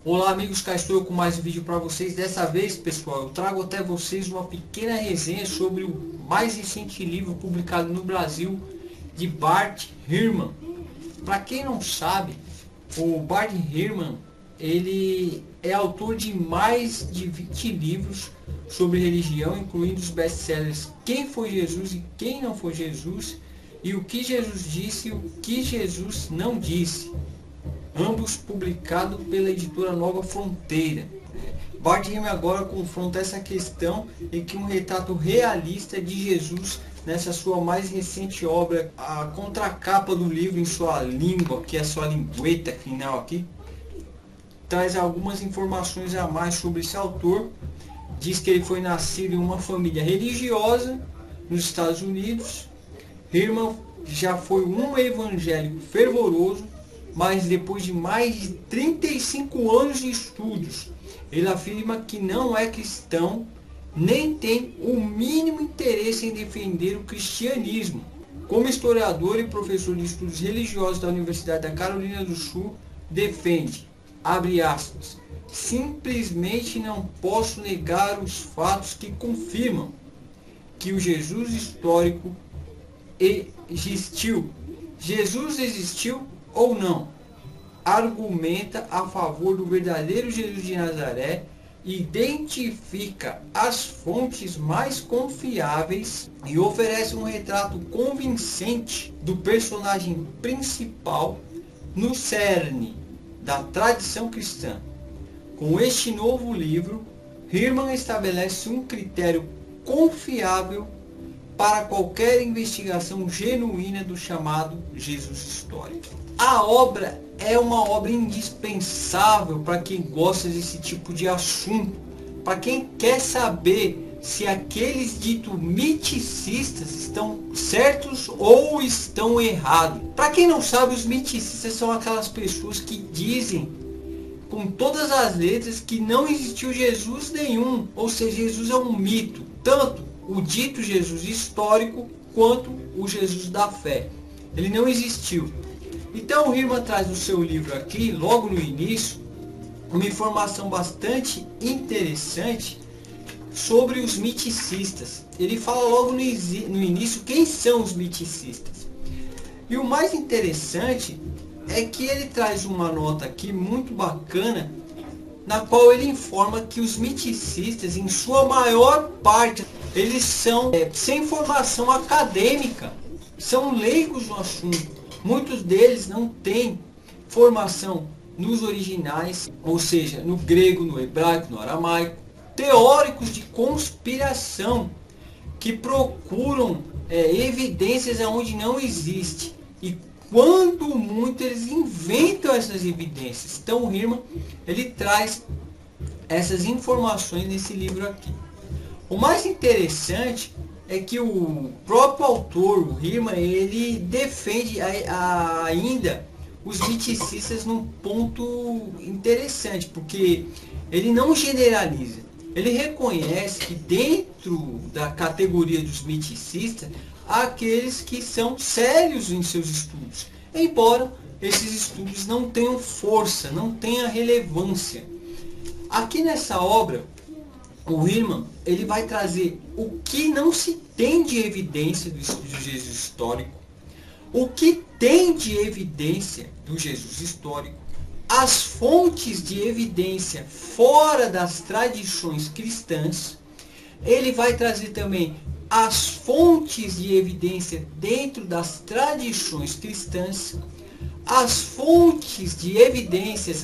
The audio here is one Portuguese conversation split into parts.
Olá amigos, cá estou eu com mais um vídeo para vocês. Dessa vez, pessoal, eu trago até vocês uma pequena resenha sobre o mais recente livro publicado no Brasil de Bart Ehrman. Para quem não sabe, o Bart Ehrman, ele é autor de mais de 20 livros sobre religião, incluindo os best-sellers Quem foi Jesus e Quem não foi Jesus, e O que Jesus disse e o que Jesus não disse, ambos publicados pela editora Nova Fronteira. Bart Ehrman agora confronta essa questão em que um retrato realista de Jesus nessa sua mais recente obra, a contracapa do livro em sua língua, que é a sua lingueta final aqui, traz algumas informações a mais sobre esse autor. Diz que ele foi nascido em uma família religiosa nos Estados Unidos. Ehrman já foi um evangélico fervoroso, mas depois de mais de 35 anos de estudos, ele afirma que não é cristão, nem tem o mínimo interesse em defender o cristianismo. Como historiador e professor de estudos religiosos da Universidade da Carolina do Sul, defende, abre aspas, simplesmente não posso negar os fatos que confirmam que o Jesus histórico existiu. Jesus existiu ou não? Argumenta a favor do verdadeiro Jesus de Nazaré, identifica as fontes mais confiáveis e oferece um retrato convincente do personagem principal no cerne da tradição cristã. Com este novo livro, Ehrman estabelece um critério confiável para qualquer investigação genuína do chamado Jesus histórico. A obra é uma obra indispensável para quem gosta desse tipo de assunto, para quem quer saber se aqueles ditos miticistas estão certos ou estão errados. Para quem não sabe, os miticistas são aquelas pessoas que dizem com todas as letras que não existiu Jesus nenhum, ou seja, Jesus é um mito, tanto o dito Jesus histórico quanto o Jesus da fé. Ele não existiu. Então o Ehrman traz no seu livro aqui, logo no início, uma informação bastante interessante sobre os miticistas. Ele fala logo no início quem são os miticistas. E o mais interessante é que ele traz uma nota aqui muito bacana, na qual ele informa que os miticistas, em sua maior parte, eles são sem formação acadêmica, são leigos no assunto. Muitos deles não têm formação nos originais, ou seja, no grego, no hebraico, no aramaico. Teóricos de conspiração que procuram evidências onde não existe. E quando muito eles inventam essas evidências. Então o Ehrman, ele traz essas informações nesse livro aqui. O mais interessante é que o próprio autor, o Ehrman, ele defende ainda os miticistas num ponto interessante, porque ele não generaliza. Ele reconhece que dentro da categoria dos miticistas, há aqueles que são sérios em seus estudos, embora esses estudos não tenham força, não tenham relevância. Aqui nessa obra, o Ehrman, ele vai trazer o que não se tem de evidência do Jesus histórico, o que tem de evidência do Jesus histórico, as fontes de evidência fora das tradições cristãs. Ele vai trazer também as fontes de evidência dentro das tradições cristãs, as fontes de evidências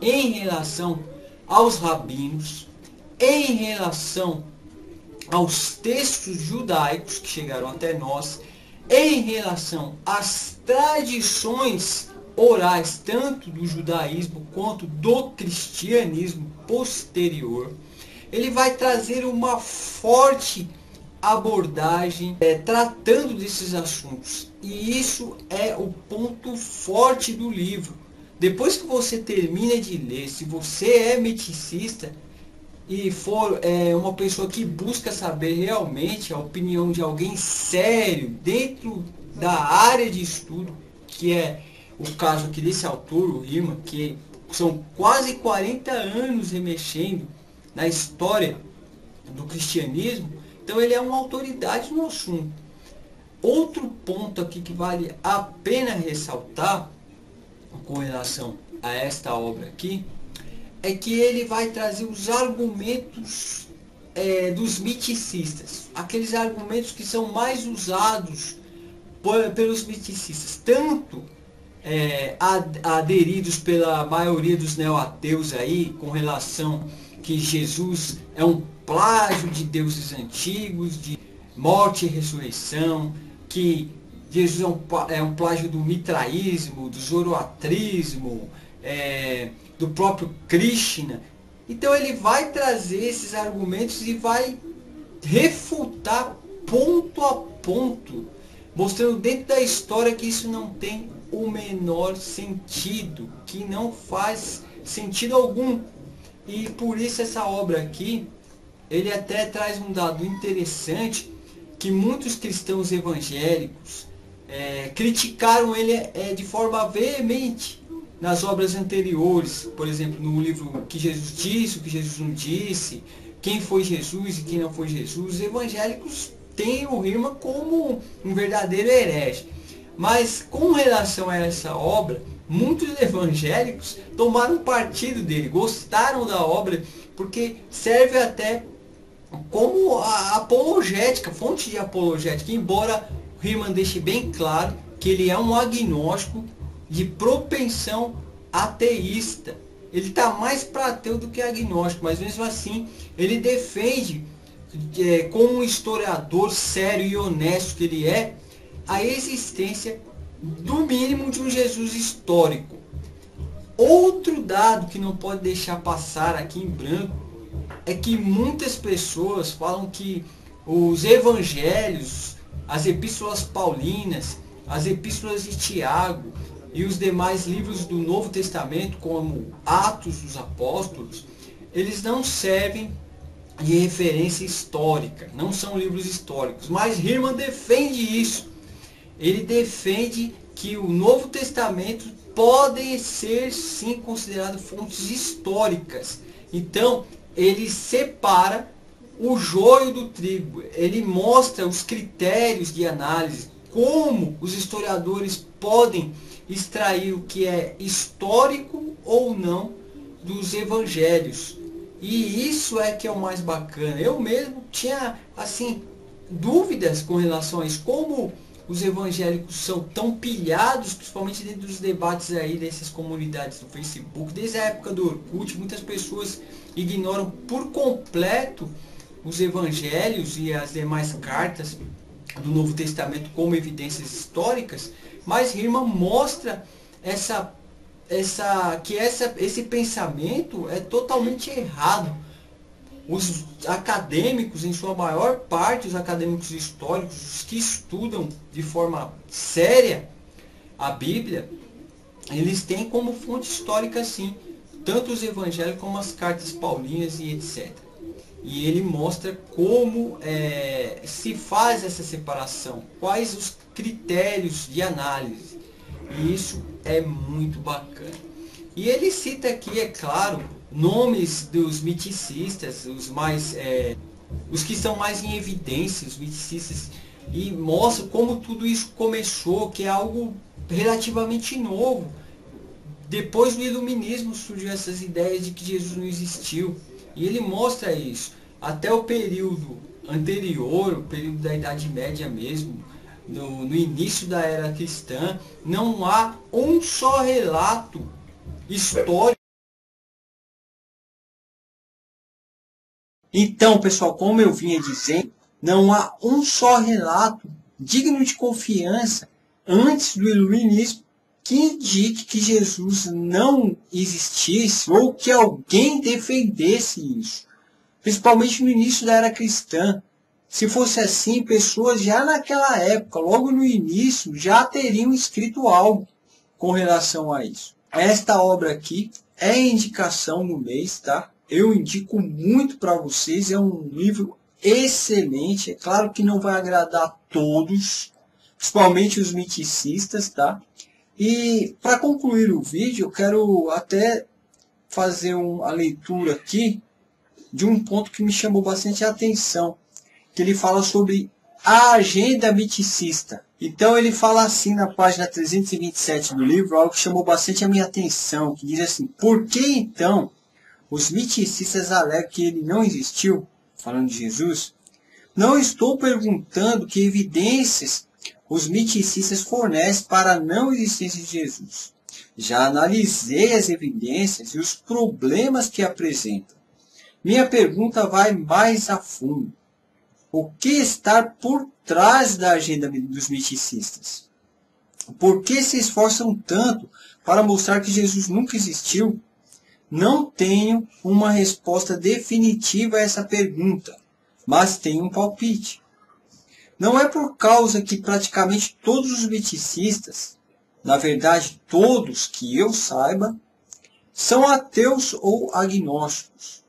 em relação aos rabinos, em relação aos textos judaicos que chegaram até nós, em relação às tradições orais, tanto do judaísmo quanto do cristianismo posterior. Ele vai trazer uma forte abordagem tratando desses assuntos. E isso é o ponto forte do livro. Depois que você termina de ler, se você é meticista e for uma pessoa que busca saber realmente a opinião de alguém sério dentro da área de estudo, que é o caso aqui desse autor, o Ehrman, que são quase 40 anos remexendo na história do cristianismo, então ele é uma autoridade no assunto. Outro ponto aqui que vale a pena ressaltar com relação a esta obra aqui, é que ele vai trazer os argumentos dos miticistas, aqueles argumentos que são mais usados pelos miticistas, tanto aderidos pela maioria dos neo-ateus aí, com relação que Jesus é um plágio de deuses antigos, de morte e ressurreição, que Jesus é um plágio do mitraísmo, do zoroatrismo, do próprio Krishna. Então ele vai trazer esses argumentos e vai refutar ponto a ponto, mostrando dentro da história que isso não tem o menor sentido, que não faz sentido algum. E por isso essa obra aqui, ele até traz um dado interessante, que muitos cristãos evangélicos criticaram ele de forma veemente nas obras anteriores, por exemplo, no livro Que Jesus Disse, o que Jesus não disse, Quem foi Jesus e quem não foi Jesus. Os evangélicos têm o Hillman como um verdadeiro herege. Mas com relação a essa obra, muitos evangélicos tomaram partido dele, gostaram da obra, porque serve até como a apologética, fonte de apologética, embora o Hillman deixe bem claro que ele é um agnóstico de propensão ateísta. Ele está mais para ateu do que agnóstico, mas mesmo assim ele defende, como um historiador sério e honesto que ele é, a existência do mínimo de um Jesus histórico. Outro dado que não pode deixar passar aqui em branco é que muitas pessoas falam que os evangelhos, as epístolas paulinas, as epístolas de Tiago e os demais livros do Novo Testamento, como Atos dos Apóstolos, eles não servem de referência histórica, não são livros históricos. Mas Hillman defende isso. Ele defende que o Novo Testamento podem ser sim considerados fontes históricas. Então, ele separa o joio do trigo. Ele mostra os critérios de análise, como os historiadores podem extrair o que é histórico ou não dos evangelhos. E isso é que é o mais bacana. Eu mesmo tinha assim dúvidas com relação a isso, como os evangélicos são tão pilhados, principalmente dentro dos debates aí dessas comunidades do Facebook, desde a época do Orkut. Muitas pessoas ignoram por completo os evangelhos e as demais cartas do Novo Testamento como evidências históricas, mas Hillman mostra esse pensamento é totalmente errado. Os acadêmicos, em sua maior parte, os acadêmicos históricos, os que estudam de forma séria a Bíblia, eles têm como fonte histórica, sim, tanto os evangelhos como as cartas paulinas e etc. E ele mostra como se faz essa separação, quais os critérios de análise. E isso é muito bacana. E ele cita aqui, é claro, nomes dos miticistas, os que estão mais em evidência, os miticistas, e mostra como tudo isso começou, que é algo relativamente novo. Depois do iluminismo surgiu essas ideias de que Jesus não existiu. E ele mostra isso. Até o período anterior, o período da Idade Média mesmo, no início da era cristã, não há um só relato histórico. Então, pessoal, como eu vinha dizendo, não há um só relato digno de confiança antes do iluminismo que indique que Jesus não existisse ou que alguém defendesse isso. Principalmente no início da era cristã. Se fosse assim, pessoas já naquela época, logo no início, já teriam escrito algo com relação a isso. Esta obra aqui é indicação no mês, tá? Eu indico muito para vocês, é um livro excelente. É claro que não vai agradar a todos, principalmente os miticistas, tá? E para concluir o vídeo, eu quero até fazer a leitura aqui de um ponto que me chamou bastante a atenção, que ele fala sobre a agenda miticista. Então ele fala assim na página 327 do livro, algo que chamou bastante a minha atenção, que diz assim: por que então os miticistas alegam que ele não existiu? Falando de Jesus. Não estou perguntando que evidências os miticistas fornecem para a não existência de Jesus. Já analisei as evidências e os problemas que apresentam. Minha pergunta vai mais a fundo. O que está por trás da agenda dos miticistas? Por que se esforçam tanto para mostrar que Jesus nunca existiu? Não tenho uma resposta definitiva a essa pergunta, mas tenho um palpite. Não é por causa que praticamente todos os miticistas, na verdade todos que eu saiba, são ateus ou agnósticos.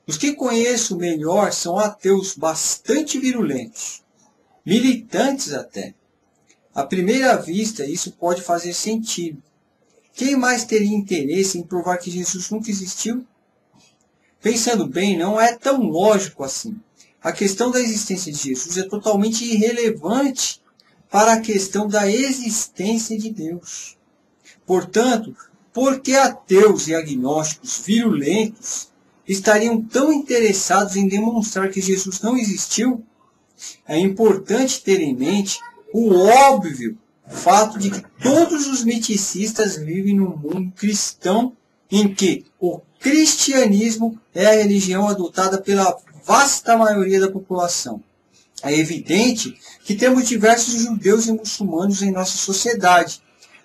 Os que conheço melhor são ateus bastante virulentos, militantes até. À primeira vista, isso pode fazer sentido. Quem mais teria interesse em provar que Jesus nunca existiu? Pensando bem, não é tão lógico assim. A questão da existência de Jesus é totalmente irrelevante para a questão da existência de Deus. Portanto, por que ateus e agnósticos virulentos estariam tão interessados em demonstrar que Jesus não existiu? É importante ter em mente o óbvio fato de que todos os miticistas vivem num mundo cristão em que o cristianismo é a religião adotada pela vasta maioria da população. É evidente que temos diversos judeus e muçulmanos em nossa sociedade,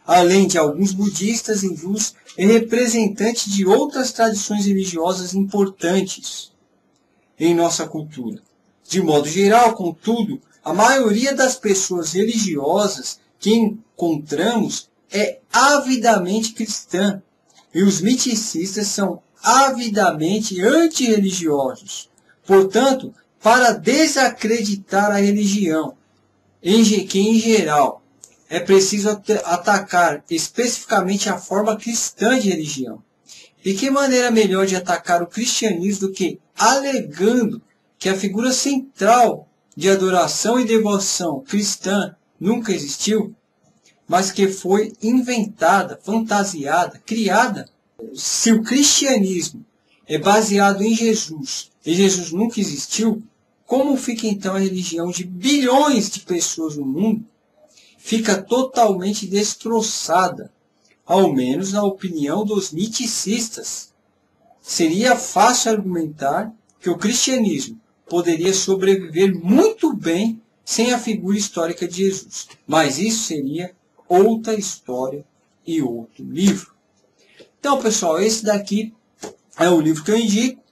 além de alguns budistas, hindus e representantes de outras tradições religiosas importantes em nossa cultura. De modo geral, contudo, a maioria das pessoas religiosas que encontramos é avidamente cristã, e os miticistas são avidamente antirreligiosos. Portanto, para desacreditar a religião, que em geral é preciso atacar especificamente a forma cristã de religião. E que maneira melhor de atacar o cristianismo do que alegando que a figura central de adoração e devoção cristã nunca existiu, mas que foi inventada, fantasiada, criada? Se o cristianismo é baseado em Jesus e Jesus nunca existiu, como fica então a religião de bilhões de pessoas no mundo? Fica totalmente destroçada, ao menos na opinião dos miticistas. Seria fácil argumentar que o cristianismo poderia sobreviver muito bem sem a figura histórica de Jesus, mas isso seria outra história e outro livro. Então, pessoal, esse daqui é o livro que eu indico.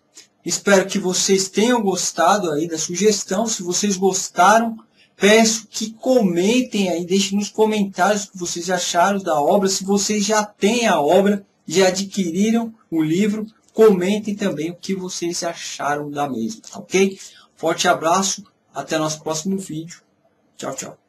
Espero que vocês tenham gostado aí da sugestão. Se vocês gostaram, peço que comentem aí, deixem nos comentários o que vocês acharam da obra. Se vocês já têm a obra, já adquiriram o livro, comentem também o que vocês acharam da mesma, ok? Forte abraço, até nosso próximo vídeo. Tchau, tchau.